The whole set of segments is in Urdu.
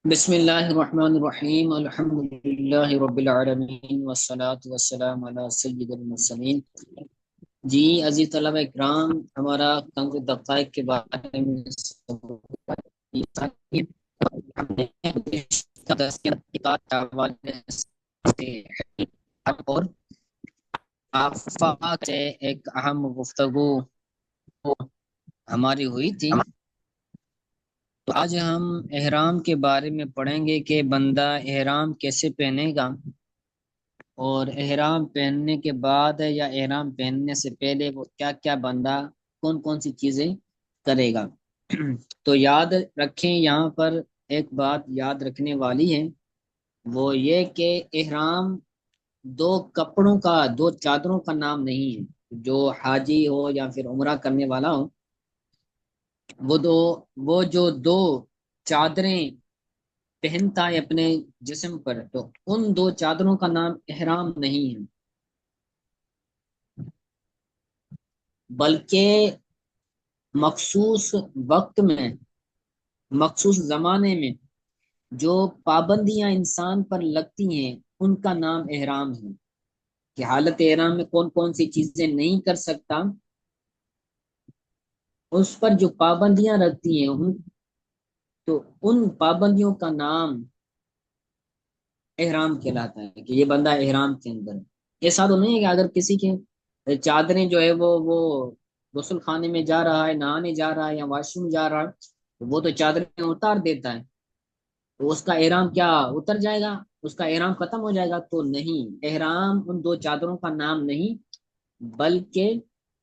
بسم اللہ الرحمن الرحیم الحمد للہ رب العالمین والصلاة والسلام علی سید المرسلین۔ جی عزیز طلبہ اکرام، ہمارا کنز دقائق کے بارے میں ہم نے تذکرہ کتاب کے حوالے سے اور آفاق سے ایک اہم گفتگو ہماری ہوئی تھی۔ تو آج ہم احرام کے بارے میں پڑھیں گے کہ بندہ احرام کیسے پہنے گا، اور احرام پہننے کے بعد یا احرام پہننے سے پہلے وہ کیا کیا بندہ کون کون سی چیزیں کرے گا۔ تو یاد رکھیں، یہاں پر ایک بات یاد رکھنے والی ہے، وہ یہ کہ احرام دو کپڑوں کا، دو چادروں کا نام نہیں ہے۔ جو حاجی ہو یا پھر عمرہ کرنے والا ہو، وہ دو وہ جو دو چادریں پہنتا ہے اپنے جسم پر، تو ان دو چادروں کا نام احرام نہیں ہے، بلکہ مخصوص وقت میں، مخصوص زمانے میں جو پابندیاں انسان پر لگتی ہیں ان کا نام احرام ہے۔ کہ حالت احرام میں کون کون سی چیزیں نہیں کر سکتا، اس پر جو پابندیاں رکھتی ہیں تو ان پابندیوں کا نام احرام کہلاتا ہے، کہ یہ بندہ احرام کے اندر ہے۔ ایسا تو نہیں ہے کہ اگر کسی کی چادریں جو ہے وہ غسل خانے میں جا رہا ہے، نہانے جا رہا ہے یا واش روم جا رہا ہے، تو وہ تو چادریں اتار دیتا ہے، تو اس کا احرام کیا اتر جائے گا؟ اس کا احرام ختم ہو جائے گا؟ تو نہیں، احرام ان دو چادروں کا نام نہیں، بلکہ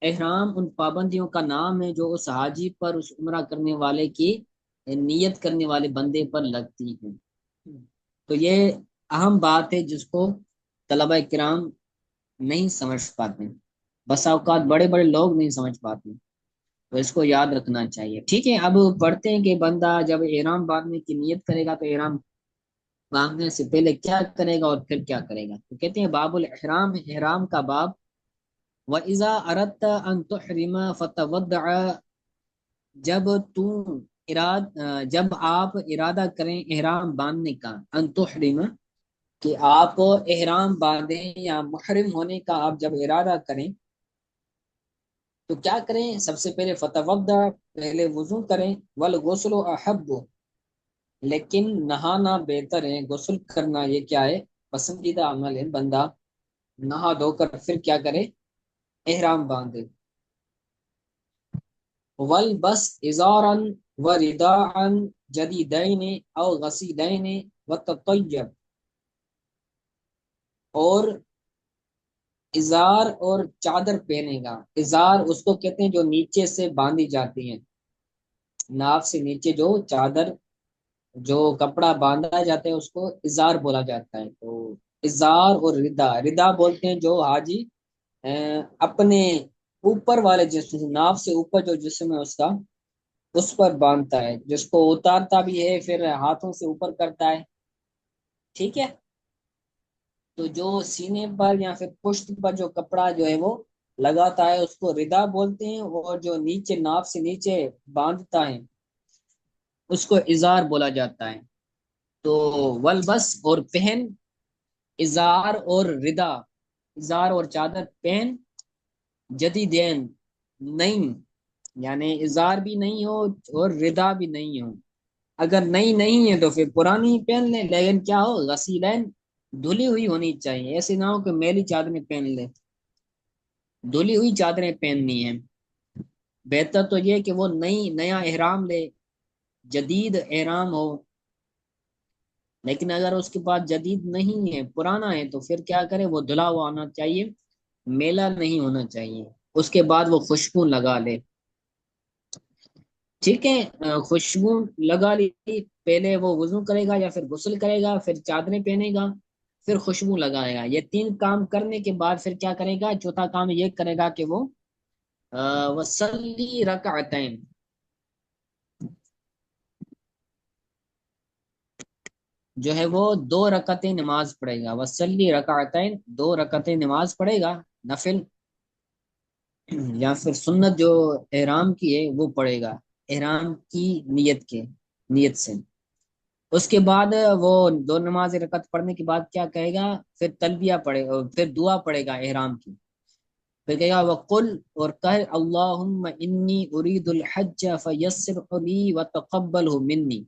احرام ان پابندیوں کا نام ہے جو اس حاجی پر، اس عمرہ کرنے والے کی نیت کرنے والے بندے پر لگتی ہے۔ تو یہ اہم بات ہے جس کو طلبہ کرام نہیں سمجھ پاتے، بس اوقات بڑے بڑے لوگ نہیں سمجھ پاتے، تو اس کو یاد رکھنا چاہیے۔ ٹھیک ہے، اب پڑھتے ہیں کہ بندہ جب احرام باندھنے کی نیت کرے گا تو احرام باندھنے سے پہلے کیا کرے گا اور پھر کیا کرے گا۔ تو کہتے ہیں باب الاحرام، احرام کا باب۔ وَإِذَا أَرَدْتَ أَن تُحْرِمَ فَتَوَضَّعَ، جب تو جب آپ ارادہ کریں احرام باندھنے کا، ان تحرم، کہ آپ احرام باندھیں یا محرم ہونے کا آپ جب ارادہ کریں تو کیا کریں؟ سب سے پہلے فتوضا، پہلے وضو کریں، والغسل احب، لیکن نہانا بہتر ہے، غسل کرنا یہ کیا ہے؟ پسندیدہ عمل ہے۔ بندہ نہا دھو کر پھر کیا کرے؟ احرام باندھے۔ والبس ازارا ورداعا جدیدین او غسیلین وتطیب، اور ازار اور چادر پہنے گا۔ ازار اس کو کہتے ہیں جو نیچے سے باندھی جاتی ہیں، ناف سے نیچے جو چادر، جو کپڑا باندھا جاتا ہے اس کو ازار بولا جاتا ہے۔ تو ازار اور ردا، ردا بولتے ہیں جو حاجی اپنے اوپر والے جسم، ناف سے اوپر جو جسم ہے اس کا، اس پر باندھتا ہے، جس کو اتارتا بھی ہے پھر ہاتھوں سے اوپر کرتا ہے۔ ٹھیک ہے، تو جو سینے پر یا پھر پشت پر جو کپڑا جو ہے وہ لگاتا ہے اس کو ردا بولتے ہیں، اور جو نیچے ناف سے نیچے باندھتا ہے اس کو ازار بولا جاتا ہے۔ تو ولبس اور پہن، ازار اور ردا، ازار اور چادر پہن، جدیدین، نئی، یعنی ازار بھی نہیں ہو اور ردا بھی نہیں ہو۔ اگر نئی نہیں ہے تو پھر پرانی پہن لیں، لیکن کیا ہو؟ غسیلین، دھلی ہوئی ہونی چاہیے، ایسے نہ ہو کہ میلی چادریں پہن لے، دھلی ہوئی چادریں پہننی ہیں۔ بہتر تو یہ کہ وہ نیا احرام لے، جدید احرام ہو، لیکن اگر اس کے پاس جدید نہیں ہے، پرانا ہے، تو پھر کیا کرے؟ وہ دھلا ہوا ہونا چاہیے، میلا نہیں ہونا چاہیے۔ اس کے بعد وہ خوشبو لگا لے۔ ٹھیک ہے، خوشبو لگا لی، پہلے وہ وضو کرے گا یا پھر غسل کرے گا، پھر چادریں پہنے گا، پھر خوشبو لگائے گا۔ یہ تین کام کرنے کے بعد پھر کیا کرے گا؟ چوتھا کام یہ کرے گا کہ وہ وصلی رکعتین، جو ہے وہ دو رکعتیں نماز پڑھے گا۔ وصلی رکعتین، دو رکعتیں نماز پڑھے گا، نفل یا پھر سنت جو احرام کی ہے وہ پڑھے گا، احرام کی نیت سے۔ اس کے بعد وہ دو نماز رکعت پڑھنے کے بعد کیا کہے گا؟ پھر تلبیہ پڑھے، پھر دعا پڑھے گا احرام کی. پھر کہے گا وقل، اور کہے اللہم انی ارید الحج فیسر لی وتقبلہ منی.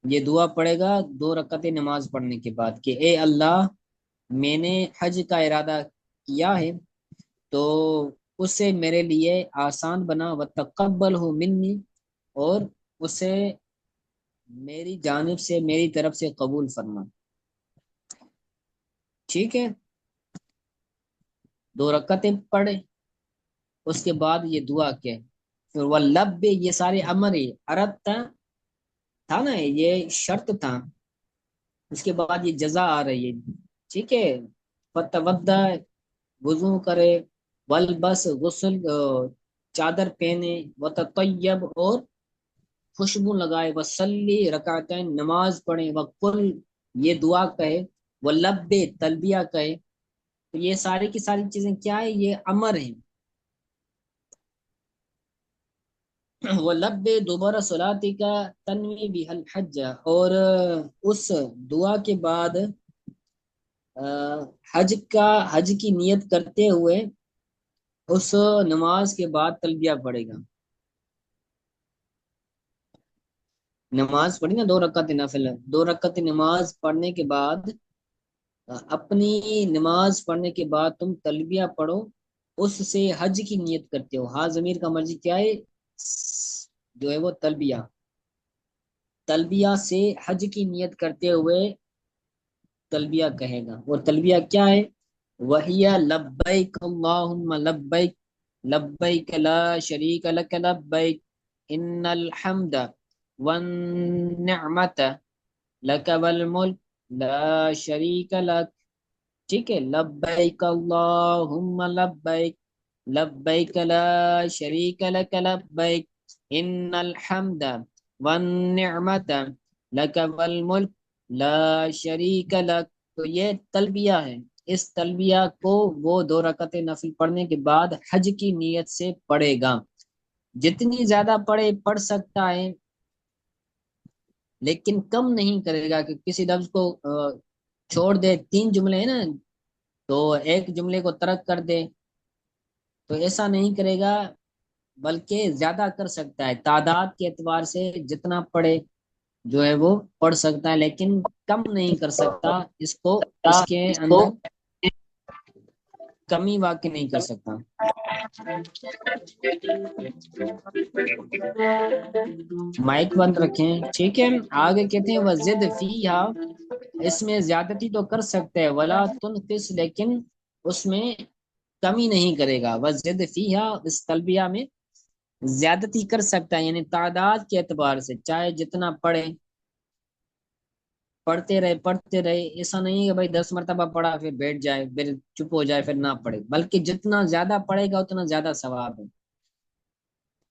یہ دعا پڑھے گا دو رکعت نماز پڑھنے کے بعد کہ اے اللہ، میں نے حج کا ارادہ کیا ہے، تو اسے میرے لیے آسان بنا، وتقبلہ منی، اور اسے میری جانب سے، میری طرف سے قبول فرما. ٹھیک ہے، دو رکعتیں پڑھے، اس کے بعد یہ دعا کہ پھر وہ لب، یہ سارے امر عرب تھا نا، یہ شرط تھا. اس کے بعد یہ جزا آ رہی ہے. ٹھیک ہے، فتودع، وضو کرے، ولبس، غسل، چادر پہنے، وتطیب، اور خوشبو لگائے، وصلی رکعتین، نماز پڑھے، وقل، یہ دعا کہے، ولب، تلبیہ کہے. تو یہ ساری کی ساری چیزیں کیا ہے؟ یہ امر ہیں. وہ لب دوبارہ سلاتی کا تنوی بھی الحج، اور اس دعا کے بعد حج کی نیت کرتے ہوئے اس نماز کے بعد تلبیہ پڑھے گا. نماز پڑھی نا دو رکعت نفل، دو رکعت نماز پڑھنے کے بعد، اپنی نماز پڑھنے کے بعد تم تلبیہ پڑھو، اس سے حج کی نیت کرتے ہو. ہاں ضمیر کا مرضی کیا ہے؟ جو ہے وہ تلبیہ، تلبیہ سے حج کی نیت کرتے ہوئے تلبیہ کہے گا. اور تلبیہ کیا ہے؟ وہی لبیک اللہم لبیک، لبیک لا شریک لک لبیک، ان الحمد والنعمت لک والملک لا شریک لک. ٹھیک ہے، لبیک اللہم لبیک، لبیک لا شریک لک لبیک، ان الحمد والنعمت لک والملک لا شریک لک. تو یہ تلبیہ ہے. اس تلبیہ کو وہ دو رکعت نفل پڑھنے کے بعد حج کی نیت سے پڑھے گا. جتنی زیادہ پڑھے پڑھ سکتا ہے، لیکن کم نہیں کرے گا کہ کسی لفظ کو چھوڑ دے. تین جملے ہیں نا، تو ایک جملے کو ترک کر دے، تو ایسا نہیں کرے گا، بلکہ زیادہ کر سکتا ہے. تعداد کے اعتبار سے جتنا پڑھے جو ہے وہ پڑھ سکتا ہے، لیکن کم نہیں کر سکتا. اس کو، اس کے اندر کمی واقع نہیں کر سکتا. مائک بند رکھیں. ٹھیک ہے، آگے کہتے ہیں وزد فیہا، اس میں زیادتی تو کر سکتے ہیں، ولا تنقص، لیکن اس میں کمی نہیں کرے گا. وزد فیہا، اس تلبیہ میں زیادتی کر سکتا ہے، یعنی تعداد کے اعتبار سے، چاہے جتنا پڑھے، پڑھتے رہے پڑھتے رہے. ایسا نہیں ہے کہ بھائی 10 مرتبہ پڑھا پھر بیٹھ جائے، پھر چپ ہو جائے، پھر نہ پڑھے، بلکہ جتنا زیادہ پڑھے گا اتنا زیادہ ثواب ہے.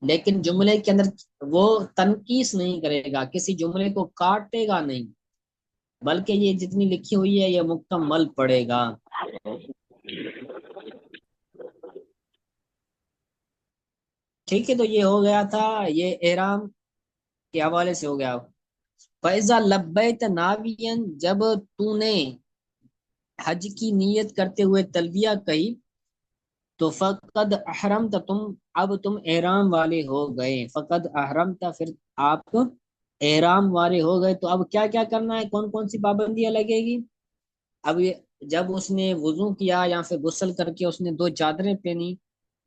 لیکن جملے کے اندر وہ تنقیس نہیں کرے گا، کسی جملے کو کاٹے گا نہیں، بلکہ یہ جتنی لکھی ہوئی ہے یہ مکمل پڑے گا. ٹھیک ہے، تو یہ ہو گیا تھا، یہ احرام کے حوالے سے ہو گیا. فیضا لبیت ناوین، جب تو نے حج کی نیت کرتے ہوئے تلبیہ کہی، تو فقد احرمت، تم اب تم احرام والے ہو گئے. فقد احرمت، پھر آپ احرام والے ہو گئے. تو اب کیا کیا کرنا ہے؟ کون کون سی پابندیاں لگے گی؟ اب جب اس نے وضو کیا یا پھر غسل کر کے اس نے دو چادریں پہنی،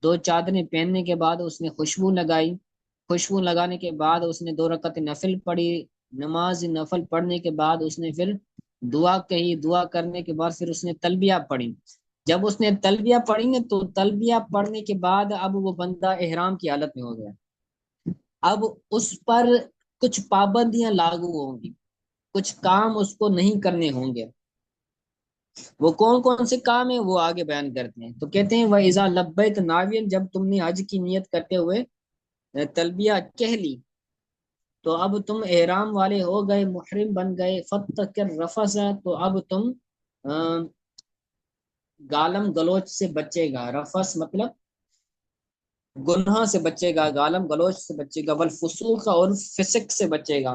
دو چادریں پہننے کے بعد اس نے خوشبو لگائی، خوشبو لگانے کے بعد اس نے دو رکعت نفل پڑھی. نماز نفل پڑھنے کے بعد اس نے پھر دعا کہی، دعا کرنے کے بعد پھر اس نے تلبیہ پڑھی. جب اس نے تلبیہ پڑھی نا، تو تلبیہ پڑھنے کے بعد اب وہ بندہ احرام کی حالت میں ہو گیا. اب اس پر کچھ پابندیاں لاگو ہوں گی، کچھ کام اس کو نہیں کرنے ہوں گے. وہ کون کون سے کام ہیں وہ آگے بیان کرتے ہیں. تو کہتے ہیں وَإِذَا لَبَّيْتَ نَاوِيًا، جب تم نے حج کی نیت کرتے ہوئے تلبیہ کہہ لی، تو اب تم احرام والے ہو گئے، محرم بن گئے. فَاتَّقِ الرَّفَثَ، تو اب تم گالم گلوچ سے بچے گا. رفس مطلب گناہ سے بچے گا، گالم گلوچ سے بچے گا، والفسوق، اور فسق سے بچے گا.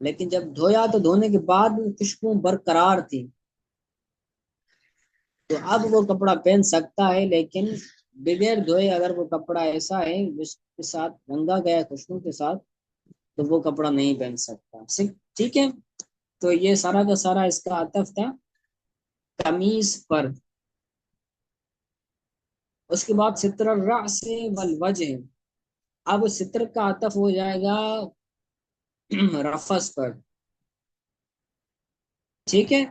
لیکن جب دھویا تو دھونے کے بعد بھی خوشبو برقرار تھی، تو اب وہ کپڑا پہن سکتا ہے، لیکن بغیر دھوئے اگر وہ کپڑا ایسا ہے جس کے ساتھ رنگا گیا خوشبو کے ساتھ، تو وہ کپڑا نہیں پہن سکتا۔ ٹھیک ہے، تو یہ سارا کا سارا اس کا عطف تھا قمیص پر۔ اس کے بعد ستر الرأس والوجہ، اب ستر کا عطف ہو جائے گا رفس پر، ٹھیک ہے،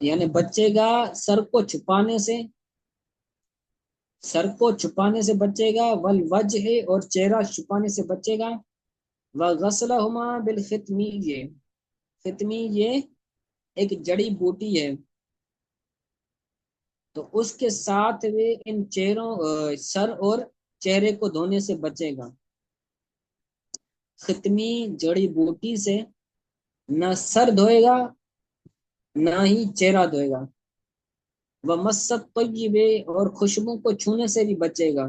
یعنی بچے گا سر کو چھپانے سے، سر کو چھپانے سے بچے گا، والوجہ اور چہرہ چھپانے سے بچے گا، وغسلہما بالختمی، ختمی یہ ایک جڑی بوٹی ہے، تو اس کے ساتھ وہ ان چہروں سر اور چہرے کو دھونے سے بچے گا۔ ختمی جڑی بوٹی سے نہ سر دھوئے گا نہ ہی چہرہ دھوئے گا، وہ مست طیب، اور خوشبو کو چھونے سے بھی بچے گا،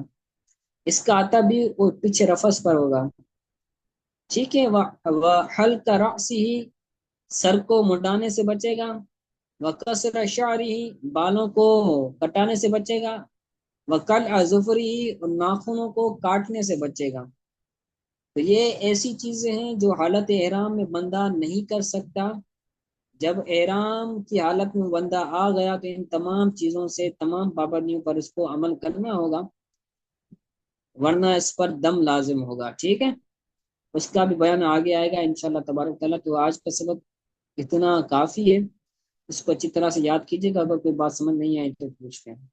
اس کا آتا بھی وہ پیچھے رفس پر ہوگا، ٹھیک ہے، وہ حلق رأسی، سر کو منڈانے سے بچے گا، وہ کسر شعری، بالوں کو کٹانے سے بچے گا، وہ کل ظفری، اور ناخنوں کو کاٹنے سے بچے گا۔ تو یہ ایسی چیزیں ہیں جو حالت احرام میں بندہ نہیں کر سکتا، جب احرام کی حالت میں بندہ آ گیا تو ان تمام چیزوں سے، تمام پابندیوں پر اس کو عمل کرنا ہوگا، ورنہ اس پر دم لازم ہوگا، ٹھیک ہے۔ اس کا بھی بیان آگے آئے گا انشاءاللہ تبارک تعالیٰ۔ تو آج کا سبق اتنا کافی ہے، اس کو اچھی طرح سے یاد کیجیے گا، اگر کوئی بات سمجھ نہیں آئی تو پوچھتے ہیں۔